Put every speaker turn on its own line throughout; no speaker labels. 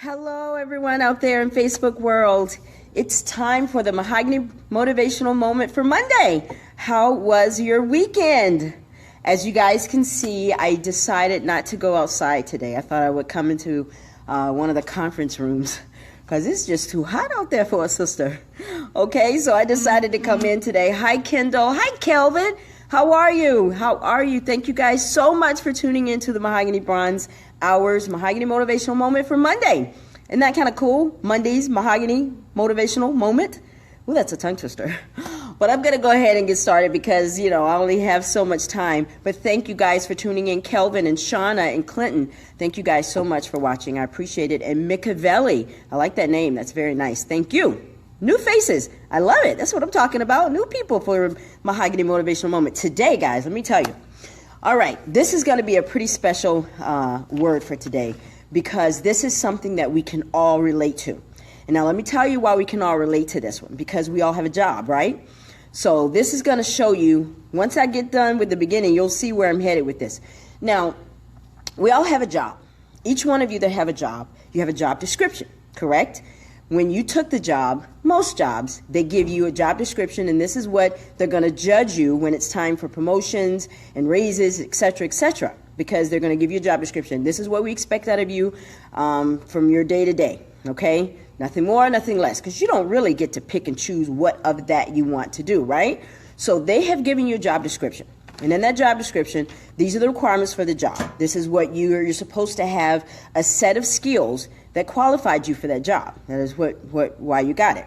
Hello, everyone out there in Facebook world. It's time for the Mahogany Motivational Moment for Monday. How was your weekend? As you guys can see, I decided not to go outside today. I thought I would come into one of the conference rooms because it's just too hot out there for a sister. Okay, so I decided to come in today. Hi, Kendall. Hi, Kelvin. How are you? How are you? Thank you guys so much for tuning in to the Mahogany Bronze Hours Mahogany Motivational Moment for Monday. Isn't that kind of cool? Monday's Mahogany Motivational Moment. Ooh, that's a tongue twister. But I'm going to go ahead and get started because, I only have so much time. But thank you guys for tuning in. Kelvin and Shauna and Clinton, thank you guys so much for watching. I appreciate it. And Micavelli, I like that name. That's very nice. Thank you. New faces. I love it. That's what I'm talking about. New people for Mahogany Motivational Moment. Today, guys, let me tell you. All right, this is going to be a pretty special word for today because this is something that we can all relate to. And now let me tell you why we can all relate to this one, because we all have a job, right? So this is going to show you, once I get done with the beginning, you'll see where I'm headed with this. Now, we all have a job. Each one of you that have a job, you have a job description, correct? When you took the job, most jobs, they give you a job description, and this is what they're going to judge you when it's time for promotions and raises, etc., because they're going to give you a job description. This is what we expect out of you from your day to day, okay? Nothing more, nothing less, because you don't really get to pick and choose what of that you want to do, right? So they have given you a job description. And in that job description, these are the requirements for the job. This is what you're supposed to have a set of skills that qualified you for that job. That is why you got it.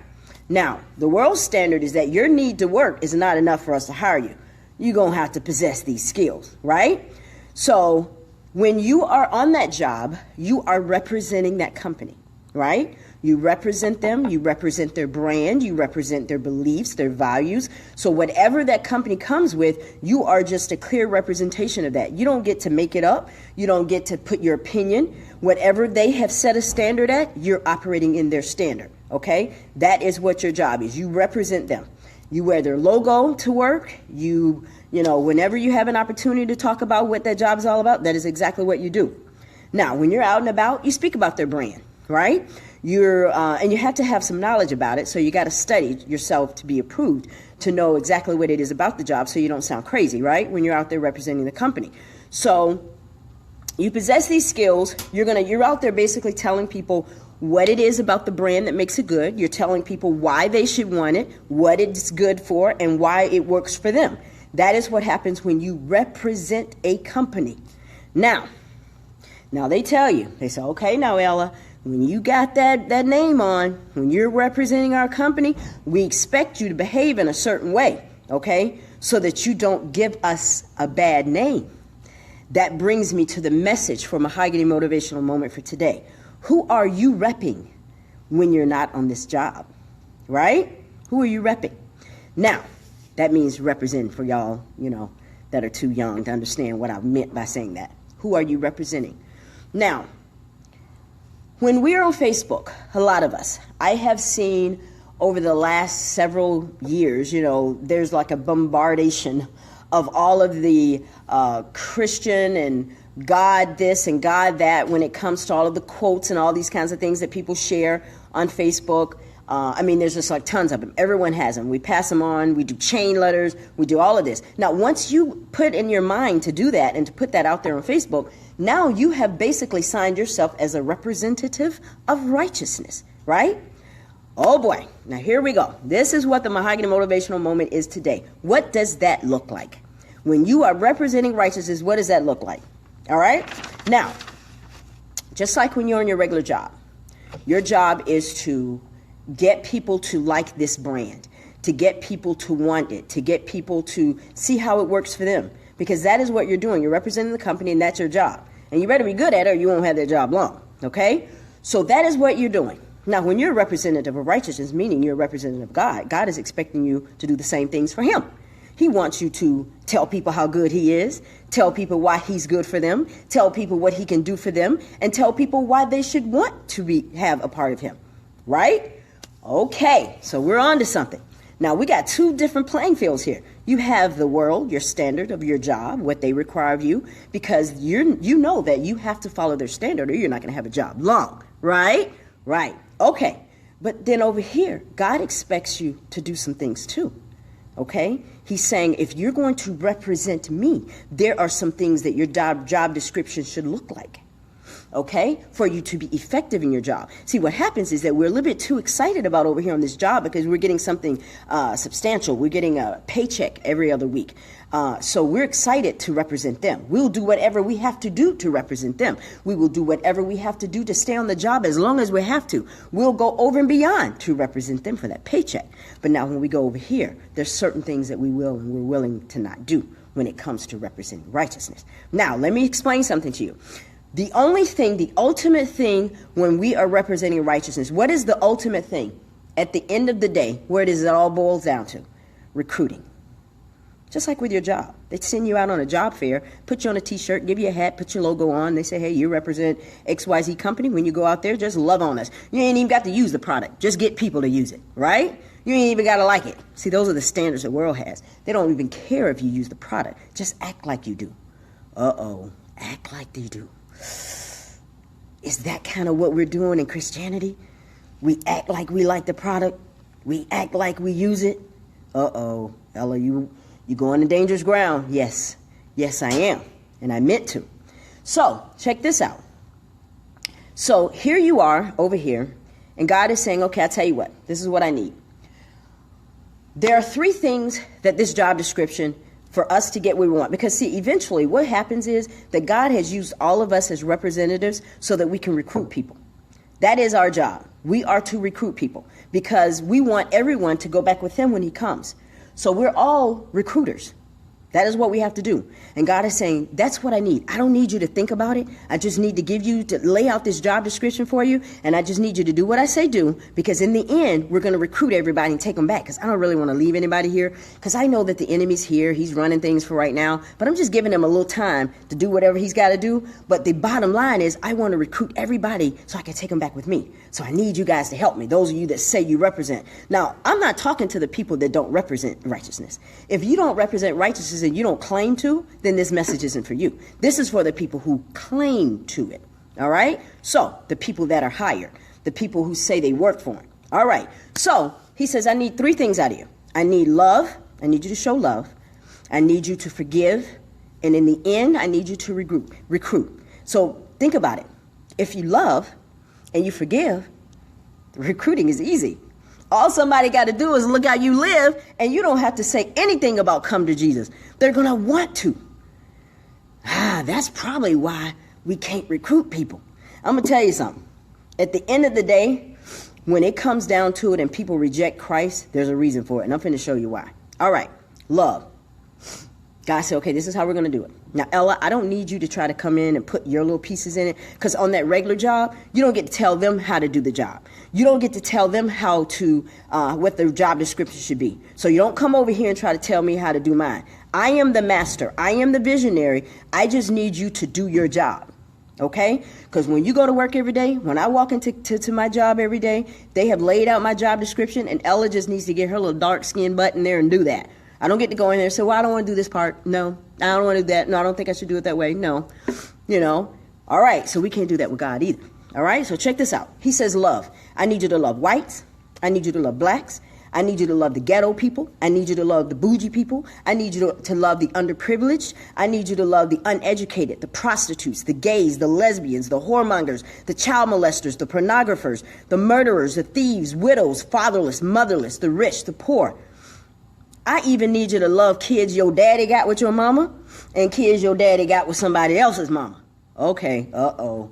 Now, the world standard is that your need to work is not enough for us to hire you. You're going to have to possess these skills, right? So when you are on that job, you are representing that company, right? You represent them, you represent their brand, you represent their beliefs, their values. So whatever that company comes with, you are just a clear representation of that. You don't get to make it up. You don't get to put your opinion. Whatever they have set a standard at, you're operating in their standard, okay? That is what your job is. You represent them. You wear their logo to work. You know, whenever you have an opportunity to talk about what that job is all about, that is exactly what you do. Now, when you're out and about, you speak about their brand, right? And you have to have some knowledge about it, so you got to study yourself to be approved to know exactly what it is about the job so you don't sound crazy, right, when you're out there representing the company. So you possess these skills. You're out there basically telling people what it is about the brand that makes it good. You're telling people why they should want it, what it's good for, and why it works for them. That is what happens when you represent a company. Now they tell you, they say, okay, now Ella, when you got that name on, when you're representing our company, we expect you to behave in a certain way, okay, so that you don't give us a bad name. That brings me to the message for Mahogany Motivational Moment for today. Who are you repping when you're not on this job, right? Who are you repping? Now, that means representing for y'all, that are too young to understand what I meant by saying that. Who are you representing? Now, when we're on Facebook, a lot of us, I have seen over the last several years, there's like a bombardation of all of the Christian and God this and God that when it comes to all of the quotes and all these kinds of things that people share on Facebook. There's just like tons of them. Everyone has them. We pass them on. We do chain letters. We do all of this. Now, once you put in your mind to do that and to put that out there on Facebook, now you have basically signed yourself as a representative of righteousness, right? Oh boy. Now here we go. This is what the Mahogany Motivational Moment is today. What does that look like? When you are representing righteousness, what does that look like? All right? Now, just like when you're on your regular job, your job is to get people to like this brand, to get people to want it, to get people to see how it works for them. Because that is what you're doing. You're representing the company, and that's your job. And you better be good at it or you won't have that job long, okay? So that is what you're doing. Now, when you're a representative of righteousness, meaning you're a representative of God, God is expecting you to do the same things for him. He wants you to tell people how good he is, tell people why he's good for them, tell people what he can do for them, and tell people why they should want to have a part of him, right? Okay, so we're on to something. Now, we got two different playing fields here. You have the world, your standard of your job, what they require of you, because you know that you have to follow their standard or you're not going to have a job long, right? Right. Okay. But then over here, God expects you to do some things too. Okay? He's saying, if you're going to represent me, there are some things that your job description should look like. Okay, for you to be effective in your job. See, what happens is that we're a little bit too excited about over here on this job because we're getting something substantial. We're getting a paycheck every other week. So we're excited to represent them. We'll do whatever we have to do to represent them. We will do whatever we have to do to stay on the job as long as we have to. We'll go over and beyond to represent them for that paycheck. But now when we go over here, there's certain things that we will and we're willing to not do when it comes to representing righteousness. Now, let me explain something to you. The only thing, the ultimate thing when we are representing righteousness, what is the ultimate thing? At the end of the day, where does it all boils down to? Recruiting. Just like with your job. They send you out on a job fair, put you on a t-shirt, give you a hat, put your logo on. They say, hey, you represent XYZ company. When you go out there, just love on us. You ain't even got to use the product. Just get people to use it, right? You ain't even got to like it. See, those are the standards the world has. They don't even care if you use the product. Just act like you do. Uh-oh. Act like they do. Is that kind of what we're doing in Christianity? We act like we like the product. We act like we use it. Uh-oh. Ella, you going to dangerous ground. Yes. Yes, I am. And I meant to. So, check this out. So, here you are over here. And God is saying, okay, I'll tell you what. This is what I need. There are 3 things that this job description for us to get what we want. Because see, eventually what happens is that God has used all of us as representatives so that we can recruit people. That is our job. We are to recruit people because we want everyone to go back with him when he comes. So we're all recruiters. That is what we have to do. And God is saying, that's what I need. I don't need you to think about it. I just need to give you, to lay out this job description for you. And I just need you to do what I say do. Because in the end, we're going to recruit everybody and take them back. Because I don't really want to leave anybody here. Because I know that the enemy's here. He's running things for right now. But I'm just giving him a little time to do whatever he's got to do. But the bottom line is I want to recruit everybody so I can take them back with me. So I need you guys to help me. Those of you that say you represent. Now, I'm not talking to the people that don't represent righteousness. If you don't represent righteousness and you don't claim to, then this message isn't for you. This is for the people who claim to it. All right? So, the people that are hired, the people who say they work for him. All right. So, he says, I need 3 things out of you. I need love. I need you to show love. I need you to forgive. And in the end, I need you to recruit. So, think about it. If you love and you forgive, recruiting is easy. All somebody got to do is look how you live, and you don't have to say anything about come to Jesus. They're going to want to. That's probably why we can't recruit people. I'm going to tell you something. At the end of the day, when it comes down to it and people reject Christ, there's a reason for it, and I'm going to show you why. All right, love. God said, okay, this is how we're going to do it. Now, Ella, I don't need you to try to come in and put your little pieces in it, because on that regular job, you don't get to tell them how to do the job. You don't get to tell them how to, what the job description should be. So you don't come over here and try to tell me how to do mine. I am the master. I am the visionary. I just need you to do your job. Okay? Because when you go to work every day, when I walk into my job every day, they have laid out my job description, and Ella just needs to get her little dark skin butt in there and do that. I don't get to go in there and say, well, I don't want to do this part. No, I don't want to do that. No, I don't think I should do it that way. No, all right. So we can't do that with God either. All right. So check this out. He says, love. I need you to love whites. I need you to love blacks. I need you to love the ghetto people. I need you to love the bougie people. I need you to love the underprivileged. I need you to love the uneducated, the prostitutes, the gays, the lesbians, the whoremongers, the child molesters, the pornographers, the murderers, the thieves, widows, fatherless, motherless, the rich, the poor. I even need you to love kids your daddy got with your mama and kids your daddy got with somebody else's mama. Okay, uh-oh.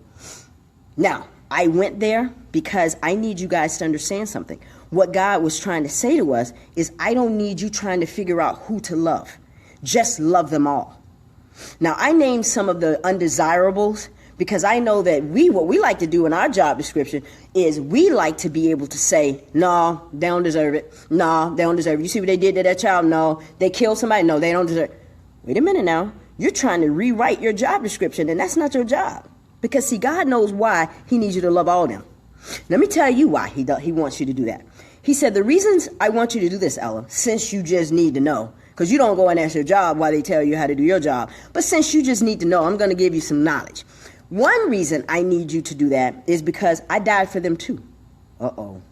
Now, I went there because I need you guys to understand something. What God was trying to say to us is I don't need you trying to figure out who to love. Just love them all. Now, I named some of the undesirables because I know that what we like to do in our job description is we like to be able to say, no, they don't deserve it. No, they don't deserve it. You see what they did to that child? No. They killed somebody? No, they don't deserve it. Wait a minute now. You're trying to rewrite your job description, and that's not your job. Because, see, God knows why he needs you to love all of them. Let me tell you why he wants you to do that. He said, the reasons I want you to do this, Ella, since you just need to know, because you don't go and ask your job while they tell you how to do your job, but since you just need to know, I'm going to give you some knowledge. One reason I need you to do that is because I died for them too. Uh-oh.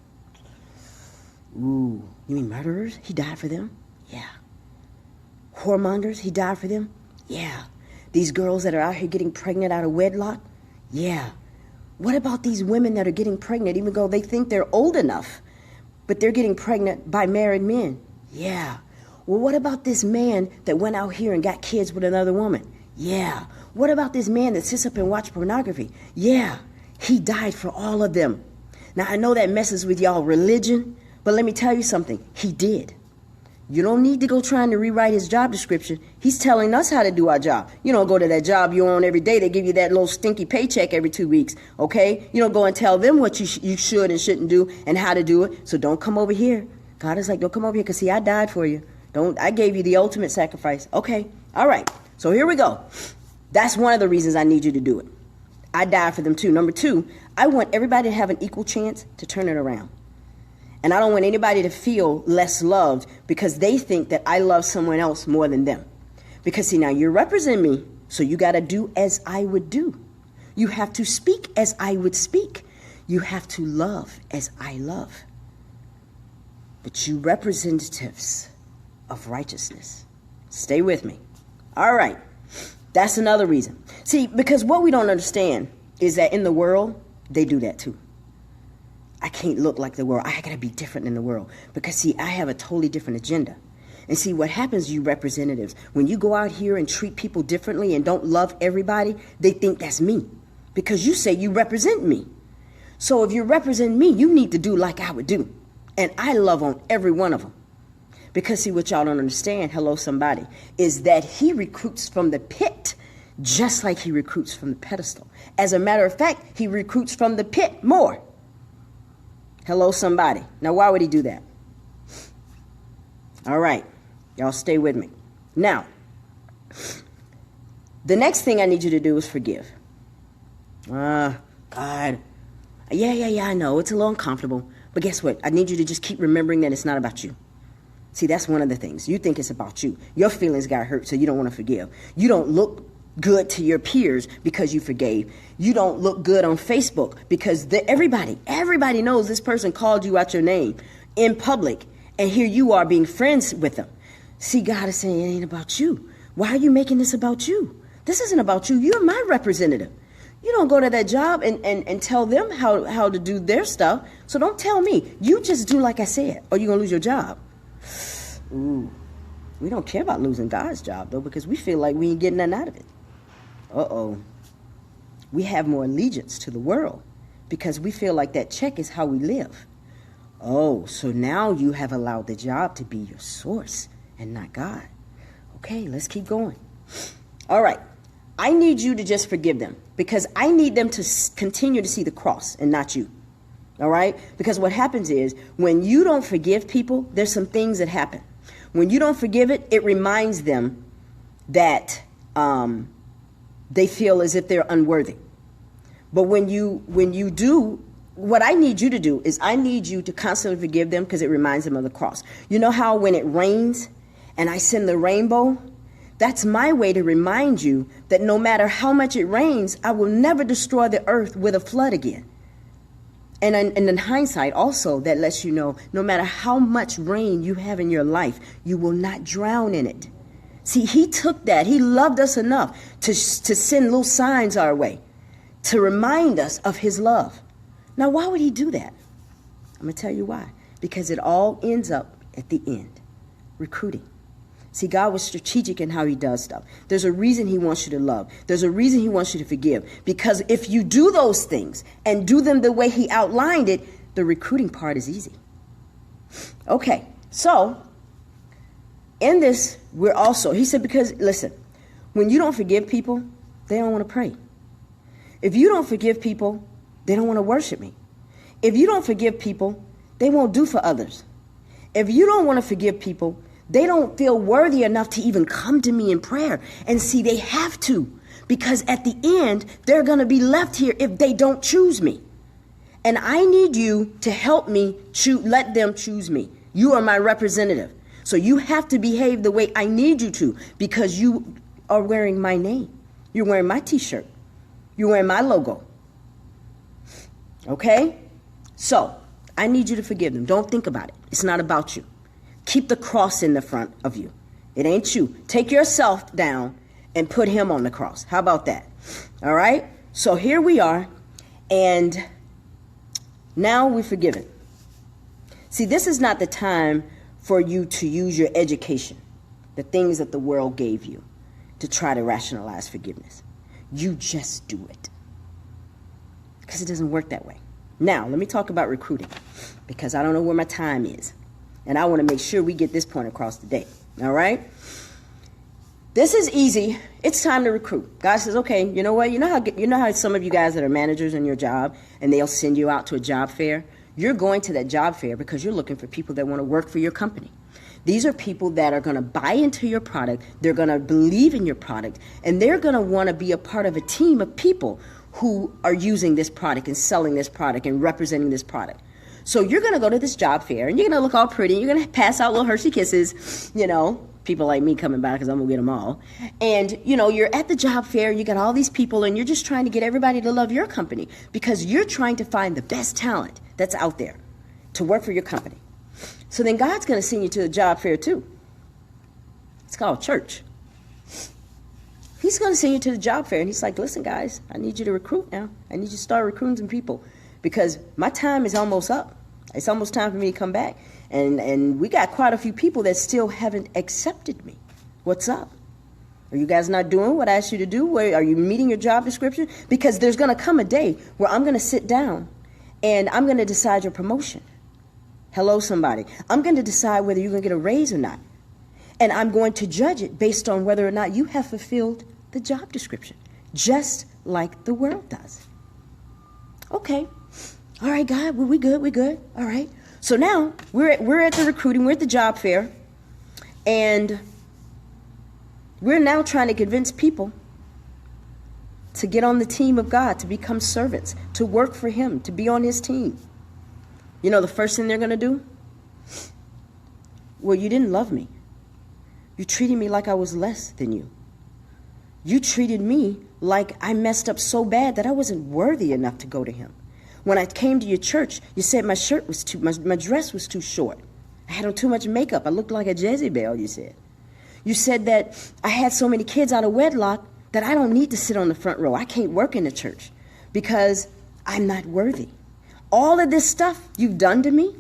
Ooh, you mean murderers? He died for them? Yeah. Whoremongers? He died for them? Yeah. These girls that are out here getting pregnant out of wedlock? Yeah. What about these women that are getting pregnant even though they think they're old enough, but they're getting pregnant by married men? Yeah. Well, what about this man that went out here and got kids with another woman? Yeah. What about this man that sits up and watches pornography? Yeah. He died for all of them. Now, I know that messes with y'all religion, but let me tell you something. He did. You don't need to go trying to rewrite his job description. He's telling us how to do our job. You don't go to that job you're on every day. They give you that little stinky paycheck every 2 weeks, okay? You don't go and tell them what you should and shouldn't do and how to do it. So don't come over here. God is like, don't come over here because, see, I died for you. I gave you the ultimate sacrifice. Okay, all right. So here we go. That's one of the reasons I need you to do it. I died for them too. Number two, I want everybody to have an equal chance to turn it around. And I don't want anybody to feel less loved because they think that I love someone else more than them. Because, see, now you represent me, so you got to do as I would do. You have to speak as I would speak. You have to love as I love. But you representatives of righteousness, stay with me. All right. That's another reason. See, because what we don't understand is that in the world, they do that too. I can't look like the world. I got to be different than the world. Because, see, I have a totally different agenda. And see, what happens, you representatives, when you go out here and treat people differently and don't love everybody, they think that's me. Because you say you represent me. So if you represent me, you need to do like I would do. And I love on every one of them. Because, see, what y'all don't understand, hello, somebody, is that he recruits from the pit just like he recruits from the pedestal. As a matter of fact, he recruits from the pit more. Hello, somebody. Now, why would he do that? All right. Y'all stay with me. Now, the next thing I need you to do is forgive. God. Yeah, I know. It's a little uncomfortable. But guess what? I need you to just keep remembering that it's not about you. See, that's one of the things. You think it's about you. Your feelings got hurt, so you don't want to forgive. You don't look good to your peers because you forgave. You don't look good on Facebook because everybody knows this person called you out your name in public, and here you are being friends with them. See, God is saying it ain't about you. Why are you making this about you? This isn't about you. You're my representative. You don't go to that job and tell them how to do their stuff. So don't tell me. You just do like I said, or you're going to lose your job. Ooh, we don't care about losing God's job, though, because we feel like we ain't getting nothing out of it. Uh-oh. We have more allegiance to the world because we feel like that check is how we live. Oh, so now you have allowed the job to be your source and not God. Okay, let's keep going. All right. I need you to just forgive them because I need them to continue to see the cross and not you. All right? Because what happens is when you don't forgive people, there's some things that happen. When you don't forgive it, it reminds them that they feel as if they're unworthy. But when you do, what I need you to do is I need you to constantly forgive them because it reminds them of the cross. You know how when it rains and I send the rainbow? That's my way to remind you that no matter how much it rains, I will never destroy the earth with a flood again. And in hindsight, also, that lets you know, no matter how much rain you have in your life, you will not drown in it. See, he took that. He loved us enough to send little signs our way to remind us of his love. Now, why would he do that? I'm going to tell you why. Because it all ends up at the end, recruiting. See, God was strategic in how he does stuff. There's a reason he wants you to love. There's a reason he wants you to forgive. Because if you do those things and do them the way he outlined it, the recruiting part is easy. Okay, so in this, he said, because, listen, when you don't forgive people, they don't want to pray. If you don't forgive people, they don't want to worship me. If you don't forgive people, they won't do for others. If you don't want to forgive people, they don't feel worthy enough to even come to me in prayer. And see, they have to, because at the end, they're going to be left here if they don't choose me. And I need you to help me let them choose me. You are my representative. So you have to behave the way I need you to because you are wearing my name. You're wearing my T-shirt. You're wearing my logo. Okay? So, I need you to forgive them. Don't think about it. It's not about you. Keep the cross in the front of you. It ain't you. Take yourself down and put him on the cross. How about that? All right? So here we are, and now we're forgiven. See, this is not the time for you to use your education, the things that the world gave you, to try to rationalize forgiveness. You just do it. Because it doesn't work that way. Now, let me talk about recruiting, because I don't know where my time is. And I want to make sure we get this point across today. All right? This is easy. It's time to recruit. God says, okay, you know what? You know how some of you guys that are managers in your job, and they'll send you out to a job fair? You're going to that job fair because you're looking for people that want to work for your company. These are people that are going to buy into your product. They're going to believe in your product, and they're going to want to be a part of a team of people who are using this product and selling this product and representing this product. So you're going to go to this job fair, and you're going to look all pretty. You're going to pass out little Hershey Kisses, people like me coming by because I'm going to get them all. And, you're at the job fair, you got all these people, and you're just trying to get everybody to love your company because you're trying to find the best talent that's out there to work for your company. So then God's going to send you to the job fair too. It's called church. He's going to send you to the job fair, and he's like, listen, guys, I need you to recruit now. I need you to start recruiting some people because my time is almost up. It's almost time for me to come back. And we got quite a few people that still haven't accepted me. What's up? Are you guys not doing what I asked you to do? Are you meeting your job description? Because there's going to come a day where I'm going to sit down and I'm going to decide your promotion. Hello, somebody. I'm going to decide whether you're going to get a raise or not. And I'm going to judge it based on whether or not you have fulfilled the job description, just like the world does. Okay. All right, God, well, we good. All right. So now we're at the recruiting, we're at the job fair, and we're now trying to convince people to get on the team of God, to become servants, to work for him, to be on his team. You know the first thing they're going to do? Well, you didn't love me. You treated me like I was less than you. You treated me like I messed up so bad that I wasn't worthy enough to go to him. When I came to your church, you said my dress was too short. I had on too much makeup. I looked like a Jezebel, you said. You said that I had so many kids out of wedlock that I don't need to sit on the front row. I can't work in the church because I'm not worthy. All of this stuff you've done to me,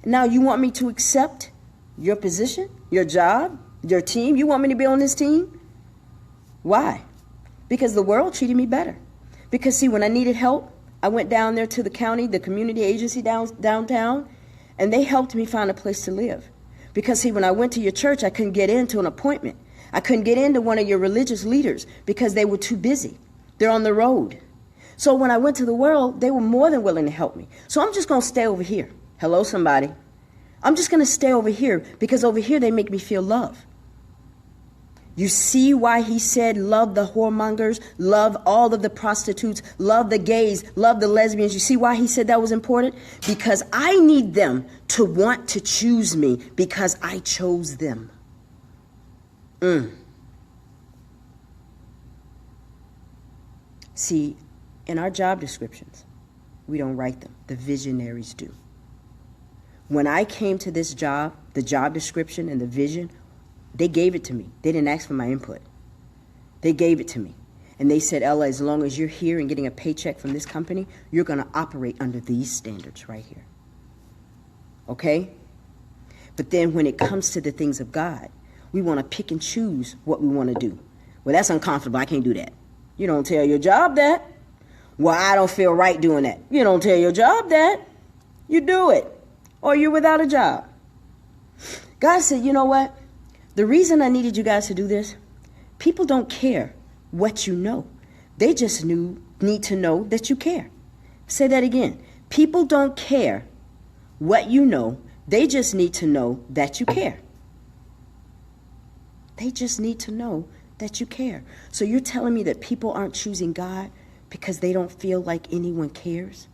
now you want me to accept your position, your job, your team? You want me to be on this team? Why? Because the world treated me better. Because, see, when I needed help, I went down there to the county, the community agency downtown, and they helped me find a place to live. Because, see, when I went to your church, I couldn't get into an appointment. I couldn't get into one of your religious leaders because they were too busy. They're on the road. So when I went to the world, they were more than willing to help me. So I'm just going to stay over here. Hello, somebody. I'm just going to stay over here because over here they make me feel love. You see why he said love the whoremongers, love all of the prostitutes, love the gays, love the lesbians. You see why he said that was important? Because I need them to want to choose me because I chose them. See, in our job descriptions, we don't write them. The visionaries do. When I came to this job, the job description and the vision, they gave it to me. They didn't ask for my input. They gave it to me. And they said, Ella, as long as you're here and getting a paycheck from this company, you're going to operate under these standards right here. Okay? But then when it comes to the things of God, we want to pick and choose what we want to do. Well, that's uncomfortable. I can't do that. You don't tell your job that. Well, I don't feel right doing that. You don't tell your job that. You do it. Or you're without a job. God said, you know what? The reason I needed you guys to do this, people don't care what you know. They just need to know that you care. Say that again. People don't care what you know. They just need to know that you care. They just need to know that you care. So you're telling me that people aren't choosing God because they don't feel like anyone cares?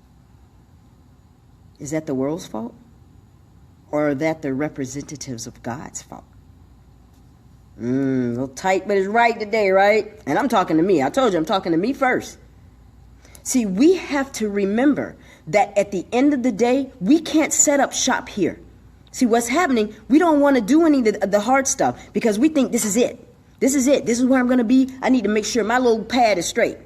Is that the world's fault? Or are that the representatives of God's fault? A little tight, but it's right today, right? And I'm talking to me. I told you I'm talking to me first. See, we have to remember that at the end of the day, we can't set up shop here. See, what's happening, we don't want to do any of the hard stuff because we think this is it. This is it. This is where I'm going to be. I need to make sure my little pad is straight.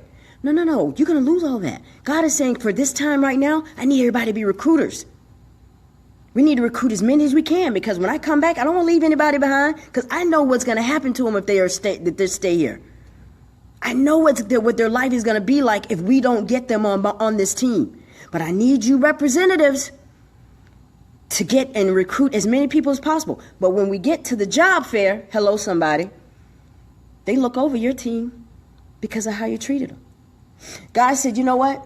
No. You're going to lose all that. God is saying for this time right now, I need everybody to be recruiters. We need to recruit as many as we can because when I come back, I don't want to leave anybody behind because I know what's going to happen to them if they stay here. I know what their life is going to be like if we don't get them on this team. But I need you representatives to get and recruit as many people as possible. But when we get to the job fair, hello somebody, they look over your team because of how you treated them. God said, you know what?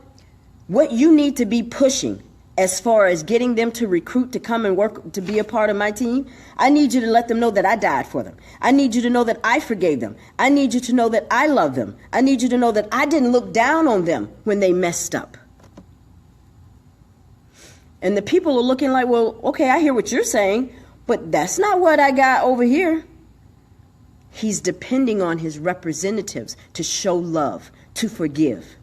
What you need to be pushing as far as getting them to recruit to come and work to be a part of my team, I need you to let them know that I died for them. I need you to know that I forgave them. I need you to know that I love them. I need you to know that I didn't look down on them when they messed up. And the people are looking like, well, okay, I hear what you're saying, but that's not what I got over here. He's depending on his representatives to show love, to forgive.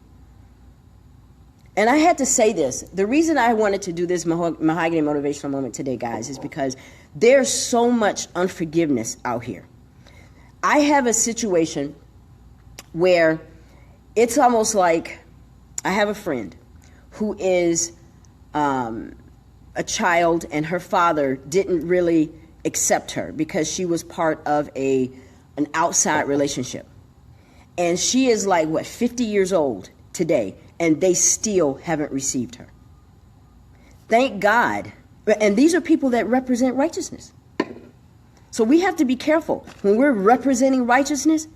And I had to say this. The reason I wanted to do this Mahogany Motivational Moment today, guys, is because there's so much unforgiveness out here. I have a situation where it's almost like I have a friend who is a child and her father didn't really accept her because she was part of an outside relationship. And she is like, 50 years old today, and they still haven't received her. Thank God. And these are people that represent righteousness. So we have to be careful. When we're representing righteousness,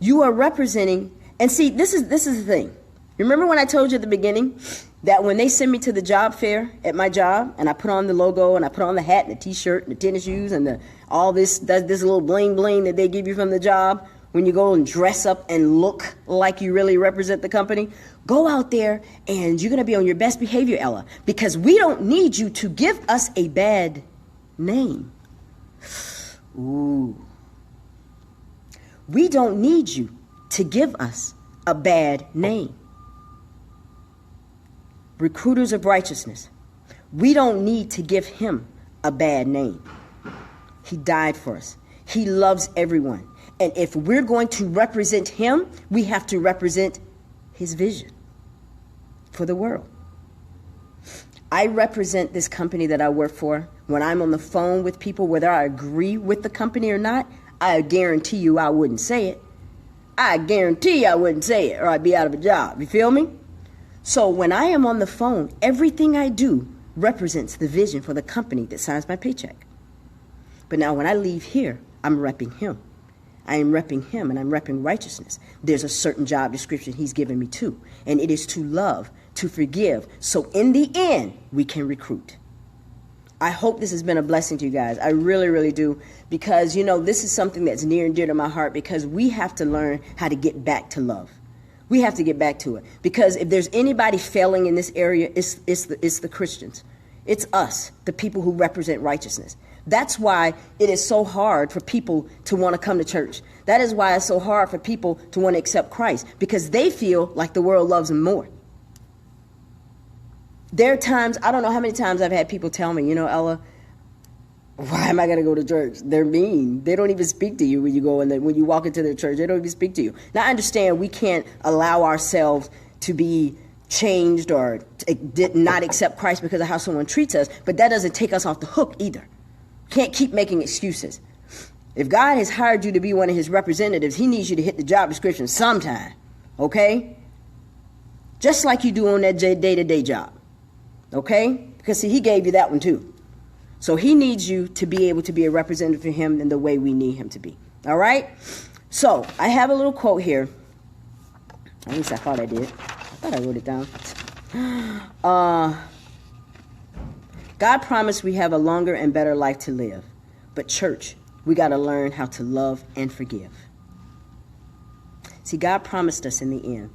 you are representing, and see, this is the thing. Remember when I told you at the beginning that when they send me to the job fair at my job, and I put on the logo, and I put on the hat, and the t-shirt, and the tennis shoes, and all this little bling bling that they give you from the job, when you go and dress up and look like you really represent the company, go out there and you're going to be on your best behavior, Ella, because we don't need you to give us a bad name. Ooh. We don't need you to give us a bad name. Recruiters of righteousness, we don't need to give him a bad name. He died for us. He loves everyone. And if we're going to represent him, we have to represent his vision for the world. I represent this company that I work for. When I'm on the phone with people, whether I agree with the company or not, I guarantee you I wouldn't say it. I guarantee I wouldn't say it or I'd be out of a job. You feel me? So when I am on the phone, everything I do represents the vision for the company that signs my paycheck. But now when I leave here, I'm repping him. I am repping him and I'm repping righteousness. There's a certain job description he's given me too. And it is to love, to forgive. So in the end, we can recruit. I hope this has been a blessing to you guys. I really, really do. Because, this is something that's near and dear to my heart because we have to learn how to get back to love. We have to get back to it. Because if there's anybody failing in this area, it's the Christians. It's us, the people who represent righteousness. That's why it is so hard for people to want to come to church. That is why it's so hard for people to want to accept Christ, because they feel like the world loves them more. There are times, I don't know how many times I've had people tell me, Ella, why am I going to go to church? They're mean. They don't even speak to you when you go in there. When you walk into their church, they don't even speak to you. Now, I understand we can't allow ourselves to be changed or did not accept Christ because of how someone treats us, but that doesn't take us off the hook either. Can't keep making excuses. If God has hired you to be one of his representatives, he needs you to hit the job description sometime, okay? Just like you do on that day-to-day job, okay? Because, see, he gave you that one too. So he needs you to be able to be a representative for him in the way we need him to be, all right? So I have a little quote here. At least I thought I did. I thought I wrote it down. God promised we have a longer and better life to live. But church, we got to learn how to love and forgive. See, God promised us in the end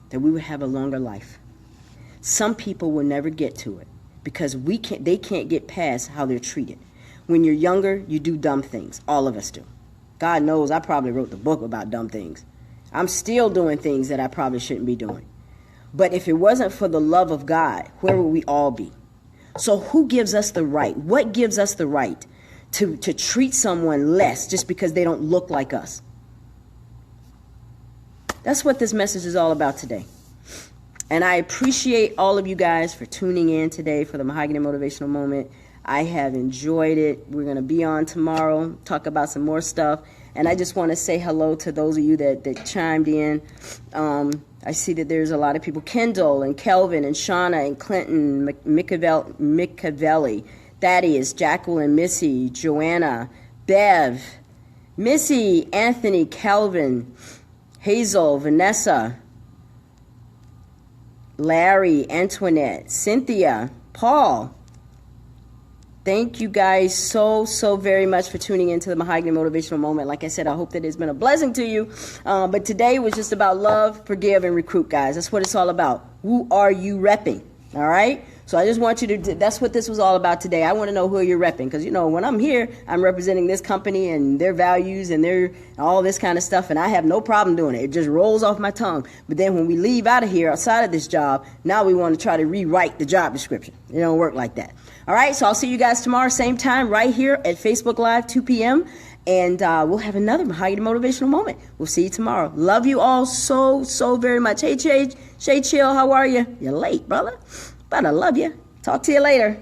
that we would have a longer life. Some people will never get to it because they can't get past how they're treated. When you're younger, you do dumb things. All of us do. God knows I probably wrote the book about dumb things. I'm still doing things that I probably shouldn't be doing. But if it wasn't for the love of God, where would we all be? So who gives us the right? What gives us the right to treat someone less just because they don't look like us? That's what this message is all about today. And I appreciate all of you guys for tuning in today for the Mahogany Motivational Moment. I have enjoyed it. We're going to be on tomorrow, talk about some more stuff. And I just want to say hello to those of you that chimed in. I see that there's a lot of people, Kendall and Kelvin and Shauna and Clinton, Micavelli, Thaddeus, Jacqueline, Missy, Joanna, Bev, Missy, Anthony, Kelvin, Hazel, Vanessa, Larry, Antoinette, Cynthia, Paul. Thank you guys so very much for tuning into the Mahogany Motivational Moment. Like I said, I hope that it's been a blessing to you. But today was just about love, forgive, and recruit, guys. That's what it's all about. Who are you repping? All right? So I just want you to, that's what this was all about today. I want to know who you're repping. Because, you know, when I'm here, I'm representing this company and their values and their all this kind of stuff. And I have no problem doing it. It just rolls off my tongue. But then when we leave out of here, outside of this job, now we want to try to rewrite the job description. It don't work like that. All right, so I'll see you guys tomorrow, same time, right here at Facebook Live, 2 p.m. And we'll have another Mahogany Motivational Moment. We'll see you tomorrow. Love you all so very much. Hey, Shay Chill, how are you? You're late, brother. But I love you. Talk to you later.